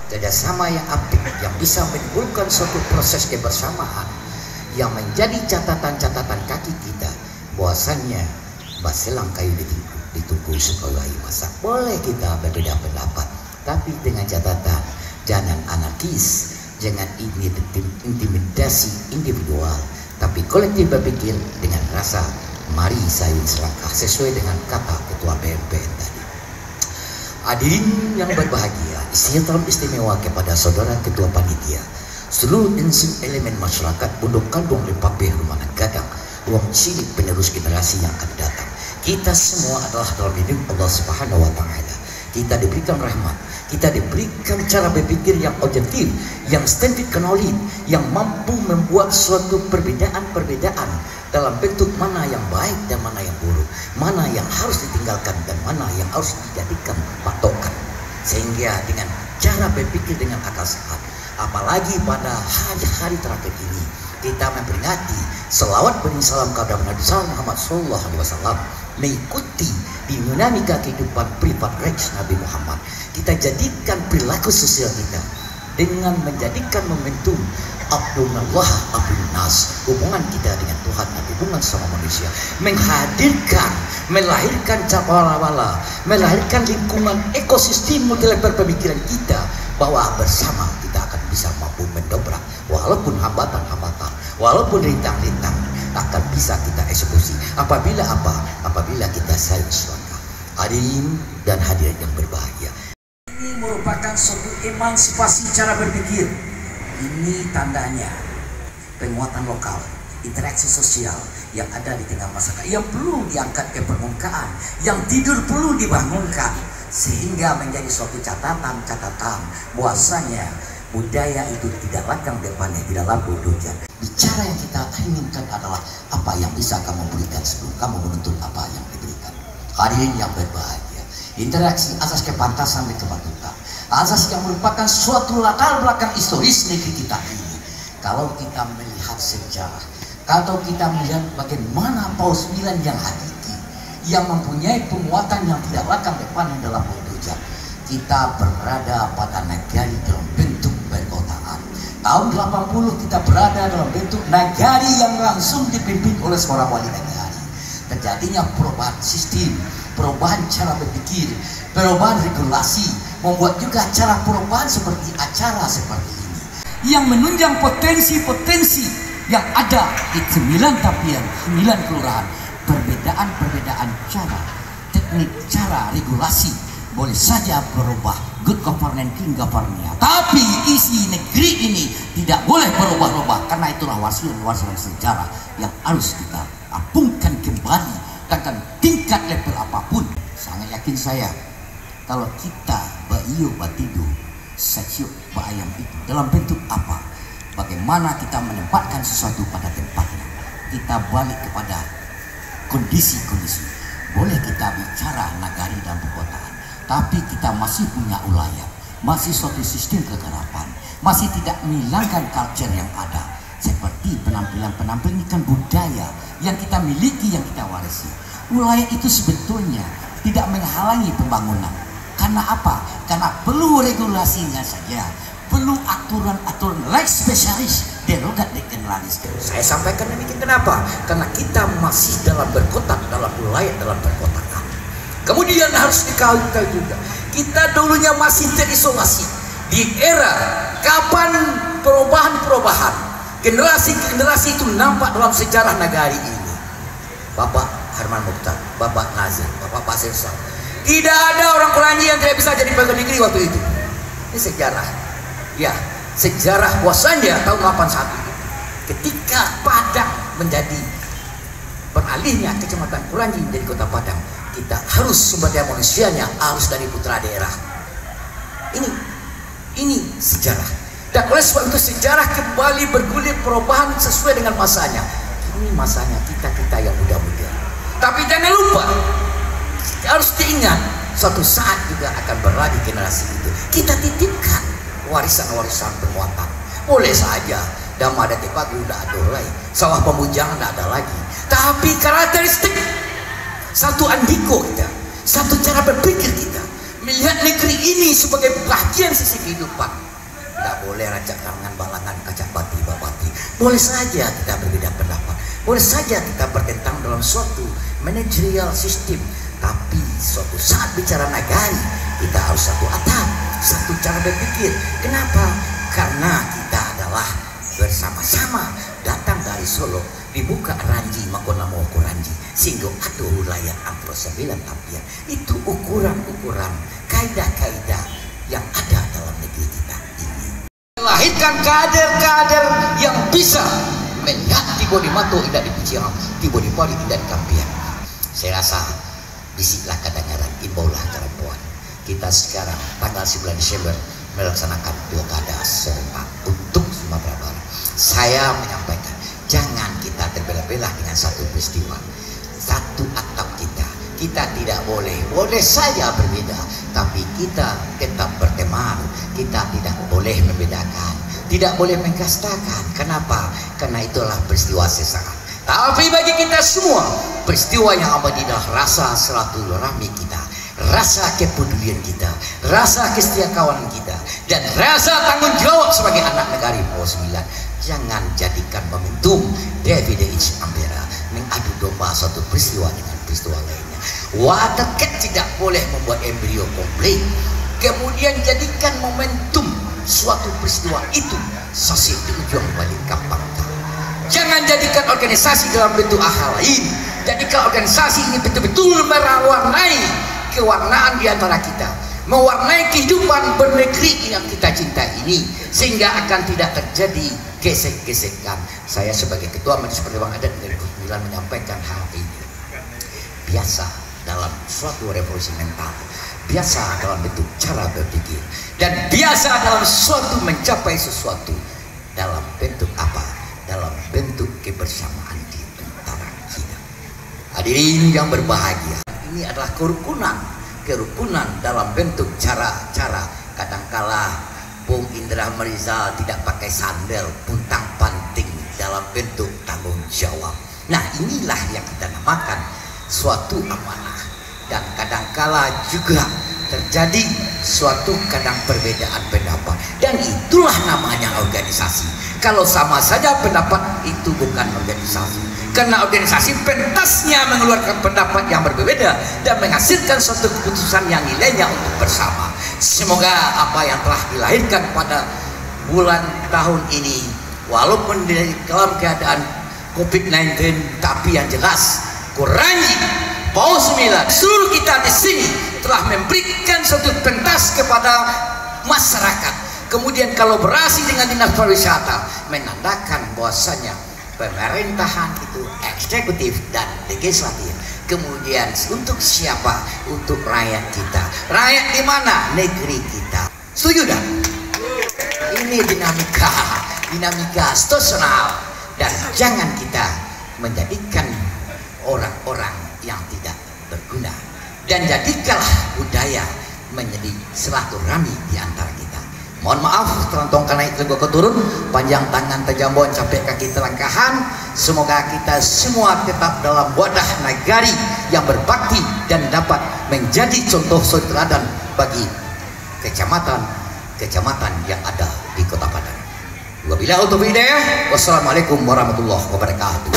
kerjasama yang apik yang bisa menimbulkan suatu proses kebersamaan yang menjadi catatan-catatan kaki kita bahwasannya baselang kayu ditunggu sekolah masak. Boleh kita berbeda pendapat, tapi dengan catatan jangan anarkis, jangan intimidasi individual, tapi kolektif berpikir dengan rasa mari saling selangkah sesuai dengan kata Ketua BMPN tadi. Hadirin yang berbahagia, istimewa kepada saudara Ketua Panitia, seluruh elemen masyarakat Pondok Kaldung Lempapeh Rumanan Gadang, ruang cilik penerus generasi yang akan datang. Kita semua adalah dalam hidup Allah Subhanahu wa Ta'ala. Kita diberikan rahmat, kita diberikan cara berpikir yang objektif, yang standard knowledge, yang mampu membuat suatu perbedaan-perbedaan dalam bentuk mana yang baik dan mana yang buruk, mana yang harus ditinggalkan dan mana yang harus dijadikan patokan. Sehingga dengan cara berpikir dengan akal sehat, apalagi pada hari-hari terakhir ini kita memperingati selawat beri salam kepada Nabi Muhammad SAW, mengikuti dinamika kehidupan privat Rex Nabi Muhammad. Kita jadikan perilaku sosial kita dengan menjadikan momentum Abdullah Abdul Nas, hubungan kita dengan Tuhan dan hubungan sama manusia, menghadirkan, melahirkan cakrawala, melahirkan lingkungan ekosistem multilevel pemikiran kita, bahwa bersama kita akan bisa mampu mendobrak walaupun hambatan-hambatan, walaupun rintang-rintang akan bisa kita eksekusi apabila kita saling selangkah. Hadirin dan hadirat yang berbahagia, ini merupakan suatu emansipasi cara berpikir. Ini tandanya penguatan lokal, interaksi sosial yang ada di tengah masyarakat yang perlu diangkat ke permukaan, yang tidur perlu dibangunkan, sehingga menjadi suatu catatan bahwasanya budaya itu tidak langgang depannya, tidak lampu hujan. Bicara yang kita inginkan adalah apa yang bisa kamu berikan sebelum kamu menuntut apa yang diberikan. Hadirin yang berbahagia, interaksi asas kepantasan dan kepatutan, asas yang merupakan suatu latar belakang historis negeri kita ini. Kalau kita melihat sejarah, kalau kita melihat bagaimana Paus Milan yang hakiki, yang mempunyai penguatan yang tidak langgang depan dalam wujud, kita berada pada negari dalam bentuk perkotaan. Tahun 80 kita berada dalam bentuk negari yang langsung dipimpin oleh seorang wali negari. Terjadinya perubahan sistem, perubahan cara berpikir, perubahan regulasi, membuat juga cara perubahan seperti acara seperti ini yang menunjang potensi-potensi yang ada di 9 tapian, 9 kelurahan. Perbedaan cara, teknik, cara, regulasi boleh saja berubah, good governance, king governance, tapi isi negeri ini tidak boleh berubah-ubah, karena itulah warisan sejarah yang harus kita apungkan kembali dengan tingkat level apapun. Sangat yakin saya, kalau kita baiyo batidu saciuk bayam itu dalam bentuk apa, bagaimana kita menempatkan sesuatu pada tempatnya, kita balik kepada kondisi-kondisi. Boleh kita bicara nagari dan perkotaan, tapi kita masih punya ulayat, masih suatu sistem kegarapan, masih tidak menghilangkan culture yang ada. Seperti penampilan-penampilan ini kan budaya yang kita miliki, yang kita warisi. Ulayat itu sebetulnya tidak menghalangi pembangunan. Karena apa? Karena perlu regulasinya saja, perlu aturan-aturan lex spesialis, derogat de generalis. Saya sampaikan demikian kenapa? Karena kita masih dalam berkotak, dalam ulayat, dalam perkotaan. Kemudian harus dikawal juga, kita dulunya masih terisolasi di era kapan perubahan-perubahan generasi-generasi itu nampak dalam sejarah negari ini. Bapak Herman Mukhtar, Bapak Nazir, Bapak Pasir Sal, tidak ada orang Keranji yang tidak bisa jadi pegawai negeri waktu itu. Ini sejarah, ya, sejarah bahwasanya tahun 81 ketika Padang menjadi beralihnya kecamatan Keranji menjadi kota Padang, kita harus sumber daya manusianya harus dari putra daerah. Ini sejarah. Dan oleh sebab itu sejarah kembali bergulir perubahan sesuai dengan masanya. Ini masanya kita yang muda-muda. Tapi jangan lupa, harus diingat, suatu saat juga akan berlari generasi itu. Kita titipkan warisan-warisan penguatan. Boleh saja Dama ada tepat udah ada lagi, sawah pemujaan tidak ada lagi. Tapi karakteristik satu andiko kita, satu cara berpikir kita, melihat negeri ini sebagai bagian sisi kehidupan. Tidak boleh racak karangan balangan kacak bati babati. Boleh saja kita berbeda pendapat, boleh saja kita bertentang dalam suatu manajerial sistem, tapi suatu saat bicara nagari kita harus satu atap, satu cara berpikir. Kenapa? Karena kita adalah bersama-sama datang dari Solo, dibuka Ranji Makonamo Ranji sehingga aduh wilayah antara 9 tapian. Itu ukuran-ukuran kaidah-kaidah yang ada dalam negeri kita ini. Melahirkan kader-kader yang bisa melihat tiba di mato tidak di Piciang, tiba di Pali tidak di Kampian. Saya rasa bisiklah kedengaran, imbaulah perempuan. Kita sekarang tanggal 9 Desember melaksanakan pilkada serentak untuk Sumatera Barat. Saya menyampaikan, jangan kita terbelah-belah dengan satu peristiwa, satu atap kita. Kita tidak boleh saja berbeda, tapi kita tetap berteman. Kita tidak boleh membedakan, tidak boleh mengkastakan. Kenapa? Karena itulah peristiwa sesaat. Tapi bagi kita semua, peristiwa yang abadi adalah rasa silaturahmi kita, rasa kepedulian kita, rasa kesetiakawanan kita, dan rasa tanggung jawab sebagai anak negara PO 9. Jangan jadikan momentum David H. Ambera mengadu domba satu peristiwa dengan peristiwa lainnya. Watercat tidak boleh membuat embrio konflik, kemudian jadikan momentum suatu peristiwa itu sasih di ujung balik kampang. Jangan jadikan organisasi dalam bentuk hal lain. Jadikan organisasi ini betul-betul mewarnai kewarnaan di antara kita, mewarnai kehidupan bernegeri yang kita cintai ini, sehingga akan tidak terjadi gesek-gesekan. Saya sebagai Ketua Majelis Pertimbangan Adat dari 2009 menyampaikan hal ini. Biasa dalam suatu revolusi mental, biasa dalam bentuk cara berpikir, dan biasa dalam suatu mencapai sesuatu dalam bentuk apa? Dalam bentuk kebersamaan di antara kita. Hadirin yang berbahagia, ini adalah kerukunan dalam bentuk cara-cara. Kadangkala Bung Indra Merizal tidak pakai sandal, puntang panting dalam bentuk tanggung jawab. Nah, inilah yang kita namakan suatu amanah. Dan kadangkala juga terjadi suatu kadang perbedaan pendapat, dan itulah namanya organisasi. Kalau sama saja pendapat, itu bukan organisasi, karena organisasi pentasnya mengeluarkan pendapat yang berbeda dan menghasilkan suatu keputusan yang nilainya untuk bersama. Semoga apa yang telah dilahirkan pada bulan tahun ini, walaupun dalam keadaan COVID-19, tapi yang jelas Ranji PO 9 seluruh kita di sini telah memberikan suatu pentas kepada masyarakat. Kemudian kolaborasi dengan dinas pariwisata menandakan bahwasanya pemerintahan itu eksekutif dan legislatif. Kemudian untuk siapa? Untuk rakyat kita. Rakyat di mana? Negeri kita. Setuju dah? Ini dinamika situasional, dan jangan kita menjadikan orang-orang yang tidak berguna, dan jadikanlah budaya menjadi silaturahmi di antara kita. Mohon maaf, terantong naik tegok keturun, panjang tangan terjambon sampai kaki terangkahan. Semoga kita semua tetap dalam wadah nagari yang berbakti dan dapat menjadi contoh suri teladan bagi kecamatan yang ada di Kota Padang. Wabillahi taufiq hidayah. Wassalamualaikum warahmatullahi wabarakatuh.